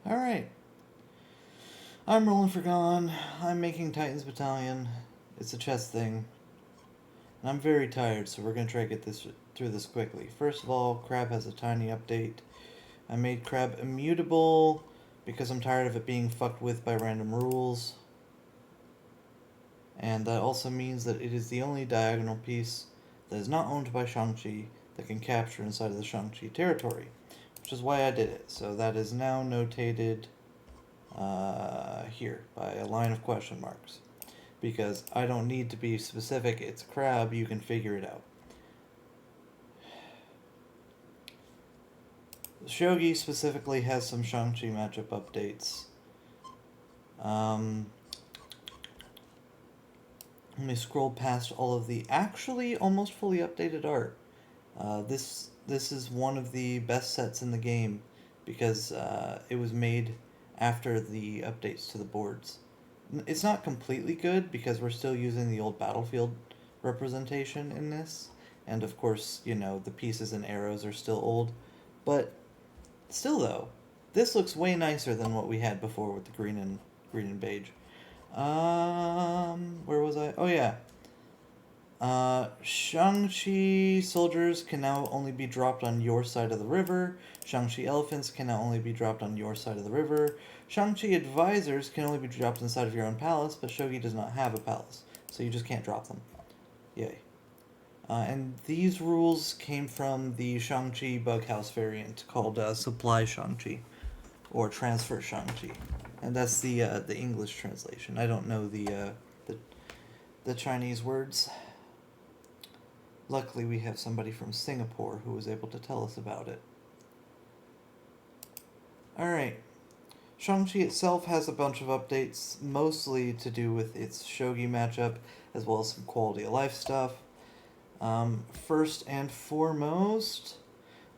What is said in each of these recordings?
Alright. I'm rolling for Gone. I'm making Titans Battalion. It's a chess thing. And I'm very tired, so we're going to try to get through this quickly. First of all, Crab has a tiny update. I made Crab immutable because I'm tired of it being fucked with by random rules. And that also means that it is the only diagonal piece that is not owned by Xiangqi that can capture inside of the Xiangqi territory, which is why I did it. So that is now notated here by a line of question marks. Because I don't need to be specific, it's Crab, you can figure it out. Shogi specifically has some Xiangqi matchup updates. Let me scroll past all of the actually almost fully updated art. This is one of the best sets in the game because it was made after the updates to the boards. It's not completely good because we're still using the old battlefield representation in this, and of course, you know, the pieces and arrows are still old, but still though, this looks way nicer than what we had before with the green and beige. Where was I? Oh yeah. Xiangqi soldiers can now only be dropped on your side of the river. Xiangqi elephants can now only be dropped on your side of the river. Xiangqi advisors can only be dropped inside of your own palace, but Shogi does not have a palace, so you just can't drop them. Yay. And these rules came from the Xiangqi Bughouse variant called Supply Xiangqi, or Transfer Xiangqi. And that's the English translation. I don't know the Chinese words. Luckily, we have somebody from Singapore who was able to tell us about it. Alright. Xiangqi itself has a bunch of updates, mostly to do with its shogi matchup, as well as some quality of life stuff. First and foremost,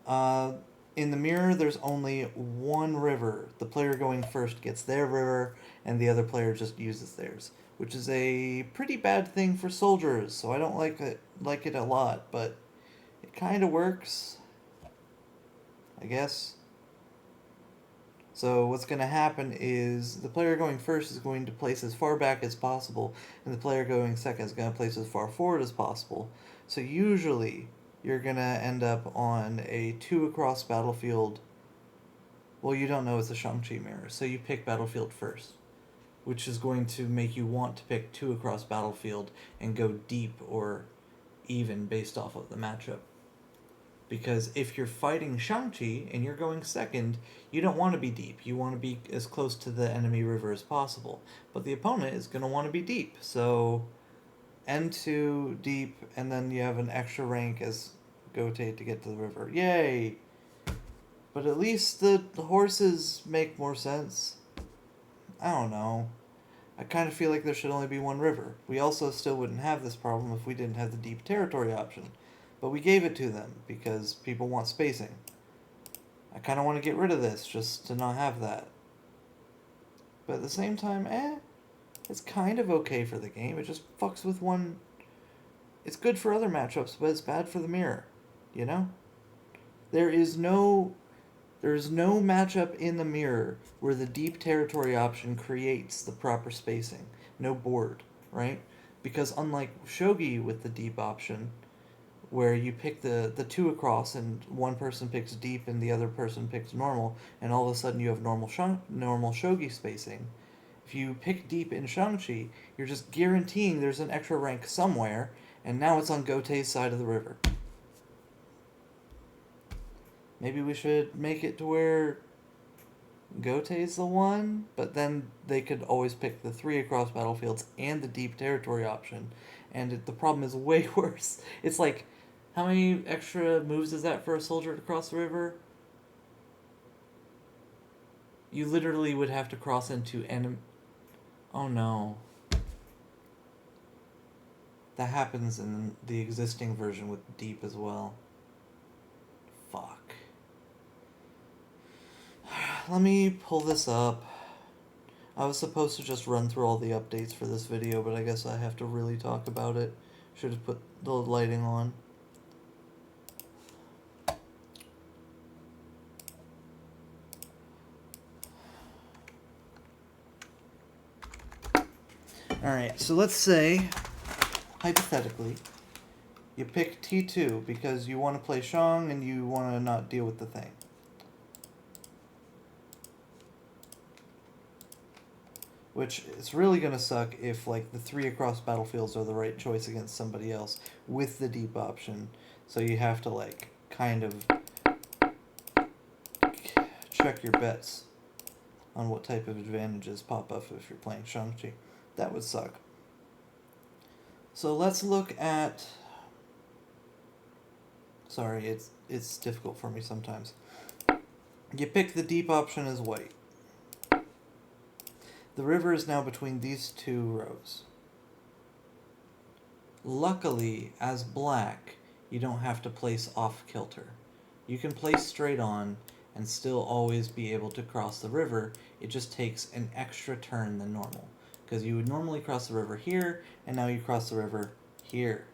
in the mirror, there's only one river. The player going first gets their river, and the other player just uses theirs, which is a pretty bad thing for soldiers. So I don't like it a lot, but it kind of works, I guess. So what's going to happen is the player going first is going to place as far back as possible, and the player going second is going to place as far forward as possible. So usually you're going to end up on a 2 across battlefield. Well, you don't know it's a Xiangqi mirror, so you pick battlefield first, which is going to make you want to pick 2 across battlefield and go deep or even based off of the matchup. Because if you're fighting Xiangqi and you're going second, you don't want to be deep. You want to be as close to the enemy river as possible. But the opponent is going to want to be deep. So N2 deep, and then you have an extra rank as Gote to get to the river. Yay! But at least the horses make more sense. I don't know. I kind of feel like there should only be one river. We also still wouldn't have this problem if we didn't have the deep territory option. But we gave it to them because people want spacing. I kind of want to get rid of this just to not have that. But at the same time, it's kind of okay for the game. It just fucks with one. It's good for other matchups, but it's bad for the mirror. You know? There is no matchup in the mirror where the deep territory option creates the proper spacing. No board, right? Because unlike Shogi with the deep option, where you pick the 2 across and one person picks deep and the other person picks normal, and all of a sudden you have normal shogi spacing. If you pick deep in Xiangqi, you're just guaranteeing there's an extra rank somewhere, and now it's on Gote's side of the river. Maybe we should make it to where Gote's the one, but then they could always pick the 3 across battlefields and the deep territory option, and the problem is way worse. It's like, how many extra moves is that for a soldier to cross the river? You literally would have to cross into enemy. Oh no. That happens in the existing version with deep as well. Fuck. Let me pull this up. I was supposed to just run through all the updates for this video, but I guess I have to really talk about it. Should have put the lighting on. Alright, so let's say, hypothetically, you pick T2 because you want to play Xiang and you want to not deal with the thing. Which is really going to suck if, like, the 3 across battlefields are the right choice against somebody else with the deep option. So you have to, like, kind of check your bets on what type of advantages pop up if you're playing Xiangqi. That would suck. So let's look at... Sorry, it's difficult for me sometimes. You pick the deep option as white. The river is now between these 2 rows. Luckily, as black, you don't have to place off kilter. You can place straight on and still always be able to cross the river. It just takes an extra turn than normal. Because you would normally cross the river here, and now you cross the river here.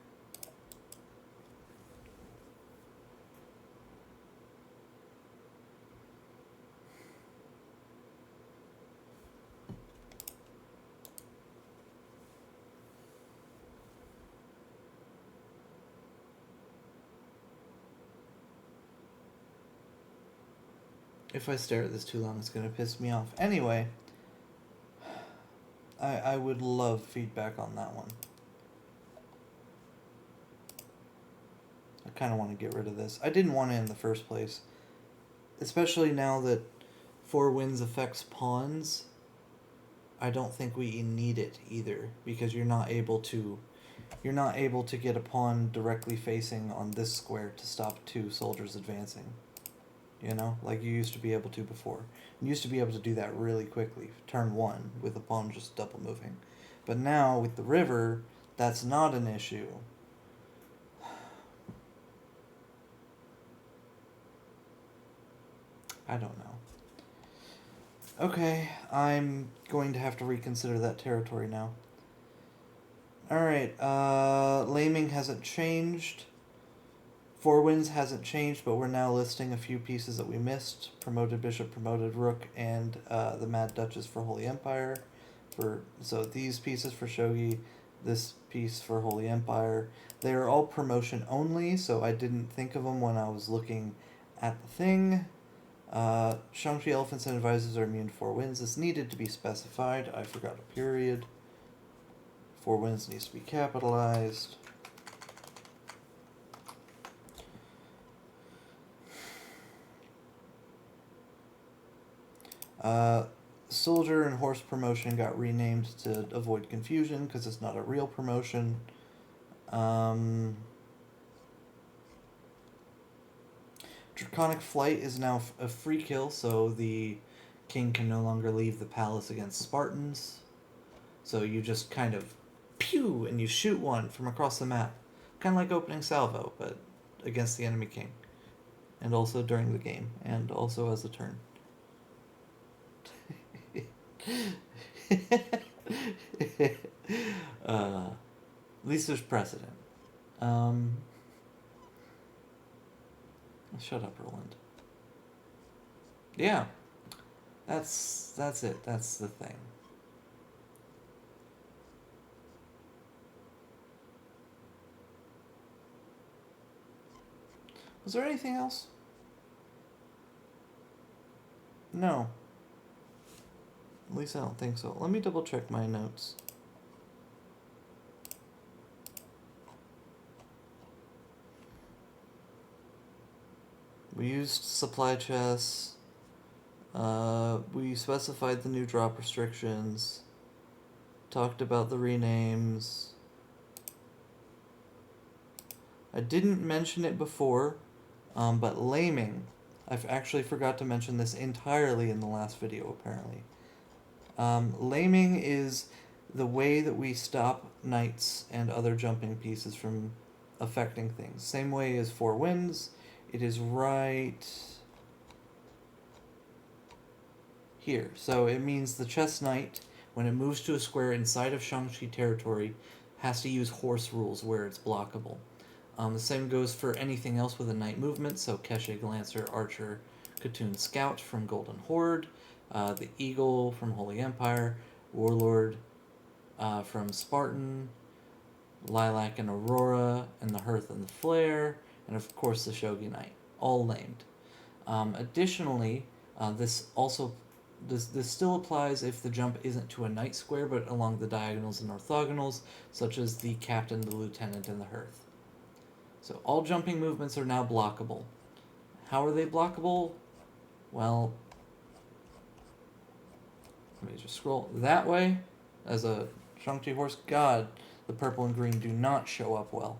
If I stare at this too long, it's going to piss me off. Anyway, I would love feedback on that one. I kind of want to get rid of this. I didn't want it in the first place. Especially now that 4 Winds affects pawns. I don't think we need it either, because you're not able to get a pawn directly facing on this square to stop 2 soldiers advancing. You know, like you used to be able to before. You used to be able to do that really quickly, turn 1, with the pawn just double moving. But now, with the river, that's not an issue. I don't know. Okay, I'm going to have to reconsider that territory now. Alright, Laming hasn't changed. 4 Winds hasn't changed, but we're now listing a few pieces that we missed. Promoted Bishop, Promoted Rook, and the Mad Duchess for Holy Empire. So these pieces for Shogi, this piece for Holy Empire. They are all promotion only, so I didn't think of them when I was looking at the thing. Xiangqi Elephants and Advisors are immune to 4 Winds. This needed to be specified. I forgot a period. 4 Winds needs to be capitalized. Soldier and Horse promotion got renamed to avoid confusion because it's not a real promotion. Draconic Flight is now a free kill, so the king can no longer leave the palace against Spartans. So you just kind of pew and you shoot one from across the map. Kind of like opening salvo, but against the enemy king. And also during the game, and also as a turn. At least there's precedent. Shut up, Roland. Yeah, that's it. That's the thing. Was there anything else? No. At least I don't think so. Let me double check my notes. We used supply chests. We specified the new drop restrictions. Talked about the renames. I didn't mention it before, but laming. I've actually forgot to mention this entirely in the last video, apparently. Laming is the way that we stop knights and other jumping pieces from affecting things. Same way as 4 Winds. It is right here. So it means the chess knight, when it moves to a square inside of Xiangqi territory, has to use horse rules where it's blockable. The same goes for anything else with a knight movement, so Keshig, Lancer, Archer, Khatoon, Scout from Golden Horde, the Eagle from Holy Empire, Warlord, from Spartan, Lilac and Aurora, and the Hearth and the Flare, and of course the Shogi Knight, all named. Additionally, this still applies if the jump isn't to a knight square, but along the diagonals and orthogonals, such as the captain, the lieutenant, and the hearth. So all jumping movements are now blockable. How are they blockable? Well, let me just scroll that way. As a Xiangqi horse, God, the purple and green do not show up well.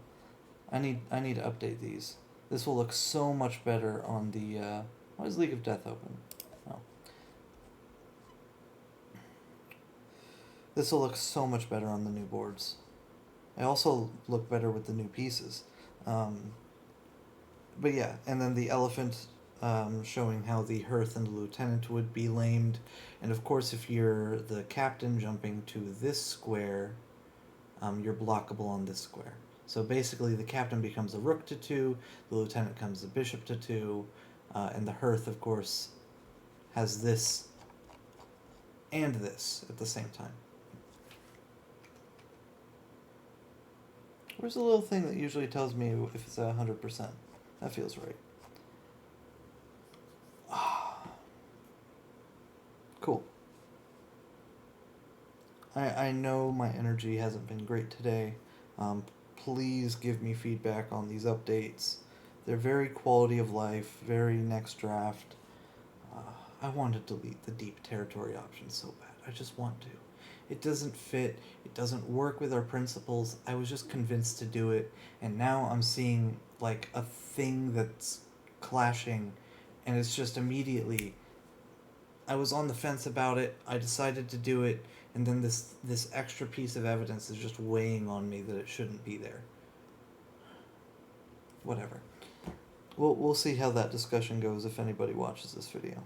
I need to update these. This will look so much better on the. Why is League of Death open? Oh. This will look so much better on the new boards. I also look better with the new pieces. But yeah, and then the elephant showing how the hearth and the lieutenant would be lamed. And of course, if you're the captain jumping to this square, you're blockable on this square. So basically, the captain becomes a rook to 2, the lieutenant becomes a bishop to 2, and the hearth, of course, has this and this at the same time. Where's the little thing that usually tells me if it's 100%? That feels right. Cool. I know my energy hasn't been great today. Please give me feedback on these updates. They're very quality of life, very next draft. I want to delete the deep territory option so bad. I just want to. It doesn't fit. It doesn't work with our principles. I was just convinced to do it, and now I'm seeing like a thing that's clashing, and it's just immediately. I was on the fence about it. I decided to do it, and then this extra piece of evidence is just weighing on me that it shouldn't be there. Whatever. We'll see how that discussion goes if anybody watches this video.